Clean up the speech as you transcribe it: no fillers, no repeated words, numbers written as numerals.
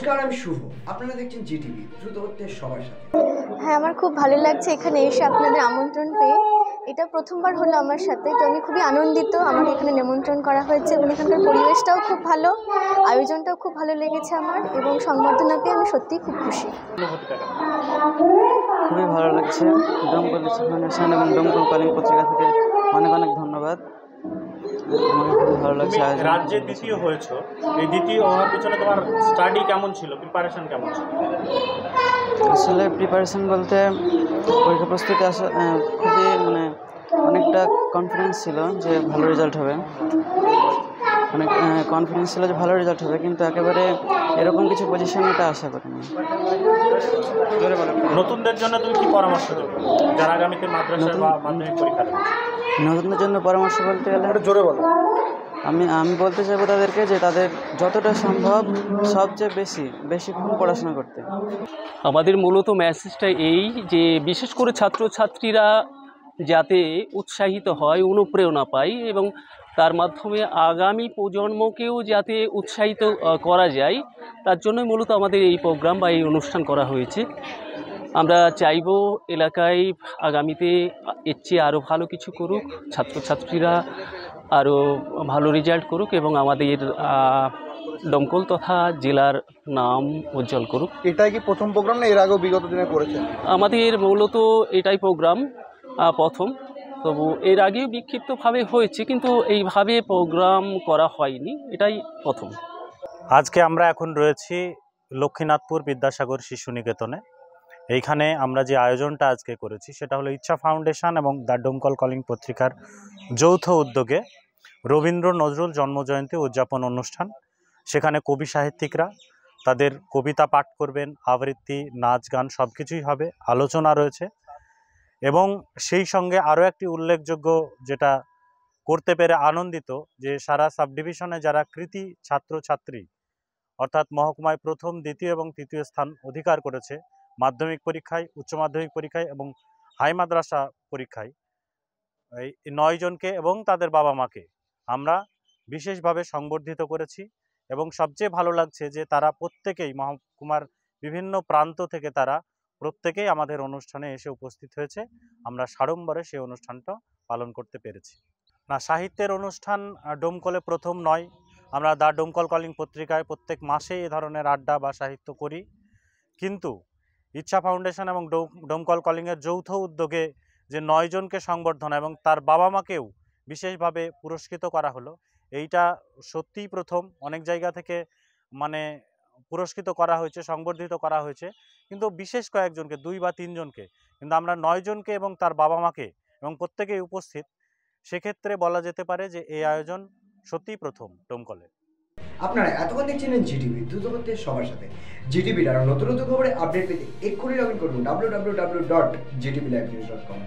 নমস্কার, আমি শুভ। আপনারা দেখছেন জিটিভি, দ্রুত হচ্ছে সবার সাথে। হ্যাঁ, আমার খুব ভালো লাগছে এখানে এসে আপনাদের আমন্ত্রণ পেয়ে। এটা প্রথমবার হলো আমার সাথে, তো আমি খুবই আনন্দিত। আমাকে এখানে নিমন্ত্রণ করা হয়েছে এবং এখানকার পরিবেশটাও খুব ভালো, আয়োজনটাও খুব ভালো লেগেছে আমার, এবং সংবর্ধনা পেয়ে আমি সত্যিই খুব খুশি। খুবই ভালো লাগছে। দমকল ফাউন্ডেশন এবং দমকল কলিং পত্রিকা থেকে অনেক অনেক ধন্যবাদ। আমাকে খুবই ভালো লাগছে। রাজ্যে দ্বিতীয় হয়েছে, এই দ্বিতীয় হওয়ার পিছনে তোমার স্টাডি কেমন ছিল, প্রিপারেশন কেমন ছিল? আসলে প্রিপারেশন বলতে পরীক্ষা প্রস্তুতি খুবই অনেকটা কনফিডেন্স ছিল যে ভালো রেজাল্ট হবে, অনেক কনফিডেন্স ছিল যে ভালো রেজাল্ট হবে, কিন্তু একেবারে এরকম কিছু পজিশন এটা আশা করিনি। নতুনদের জন্য তুমি কি পরামর্শ দেবে যারা আগামীতে মাদ্রাসা বা মাধ্যমিক পরীক্ষা দেবে? নতুনদের জন্য পরামর্শ বলতে গেলে জোরে বলো। আমি বলতে চাইবো তাদেরকে যে তাদের যতটা সম্ভব সবচেয়ে বেশিক্ষণ পড়াশোনা করতে। আমাদের মূলত মেসেজটা এই যে বিশেষ করে ছাত্রছাত্রীরা যাতে উৎসাহিত হয়, অনুপ্রেরণা পায় এবং তার মাধ্যমে আগামী প্রজন্মকেও যাতে উৎসাহিত করা যায়, তার জন্যই মূলত আমাদের এই প্রোগ্রাম বা এই অনুষ্ঠান করা হয়েছে। আমরা চাইব এলাকায় আগামীতে এর চেয়ে আরও ভালো কিছু করুক, ছাত্রছাত্রীরা আরও ভালো রেজাল্ট করুক এবং আমাদের দমকল তথা জেলার নাম উজ্জ্বল করুক। এটাই কি প্রথম প্রোগ্রাম না এর আগেও বিগত দিনে করেছেন? আমাদের মূলত এটাই প্রোগ্রাম প্রথম, তবু এর আগেও বিক্ষিপ্তভাবে হয়েছে, কিন্তু এইভাবে প্রোগ্রাম করা হয়নি, এটাই প্রথম। আজকে আমরা এখন রয়েছি লক্ষ্মীনাথপুর বিদ্যাসাগর শিশু নিকেতনে। এইখানে আমরা যে আয়োজনটা আজকে করেছি সেটা হলো ইচ্ছা ফাউন্ডেশন এবং দ্য দমকল কলিং পত্রিকার যৌথ উদ্যোগে রবীন্দ্র নজরুল জন্মজয়ন্তী উদযাপন অনুষ্ঠান। সেখানে কবি সাহিত্যিকরা তাদের কবিতা পাঠ করবেন, আবৃত্তি, নাচ গান সব কিছুই হবে, আলোচনা রয়েছে। এবং সেই সঙ্গে আরও একটি উল্লেখযোগ্য যেটা করতে পেরে আনন্দিত, যে সারা সাব ডিভিশনে যারা কৃতি ছাত্রছাত্রী অর্থাৎ মহকুমায় প্রথম, দ্বিতীয় এবং তৃতীয় স্থান অধিকার করেছে মাধ্যমিক পরীক্ষায়, উচ্চ মাধ্যমিক পরীক্ষায় এবং হাই মাদ্রাসা পরীক্ষায়, এই 9 জনকে এবং তাদের বাবা মাকে আমরা বিশেষভাবে সংবর্ধিত করেছি। এবং সবচেয়ে ভালো লাগছে যে তারা প্রত্যেকেই মহকুমার বিভিন্ন প্রান্ত থেকে তারা প্রত্যেকেই আমাদের অনুষ্ঠানে এসে উপস্থিত হয়েছে। আমরা সাড়ম্বরে সেই অনুষ্ঠানটা পালন করতে পেরেছি। না, সাহিত্যের অনুষ্ঠান ডোমকলে প্রথম নয়। আমরা দ্য দমকল কলিং পত্রিকায় প্রত্যেক মাসে এ ধরনের আড্ডা বা সাহিত্য করি, কিন্তু ইচ্ছা ফাউন্ডেশন এবং দমকল কলিংয়ের যৌথ উদ্যোগে যে 9 জনকে সংবর্ধনা এবং তার বাবা মাকেও বিশেষভাবে পুরস্কৃত করা হলো, এইটা সত্যিই প্রথম। অনেক জায়গা থেকে পুরস্কৃত করা হয়েছে, সংবর্ধিত করা হয়েছে, কিন্তু বিশেষ কয়েকজনকে, 2 বা 3 জনকে, কিন্তু আমরা 9 জনকে এবং তার বাবা মাকে এবং প্রত্যেকেই উপস্থিত, সেক্ষেত্রে বলা যেতে পারে যে এই আয়োজন সত্যিই প্রথম ডোমকলে। আপনারা এতক্ষণ দেখছিলেন জিটিভি, দ্রুত হচ্ছে সবার সাথে। জিটিভির আরও নতুন নতুন খবরে আপডেট পেতে এক্ষুনি লগ ইন করুন www.gtblivenews.com।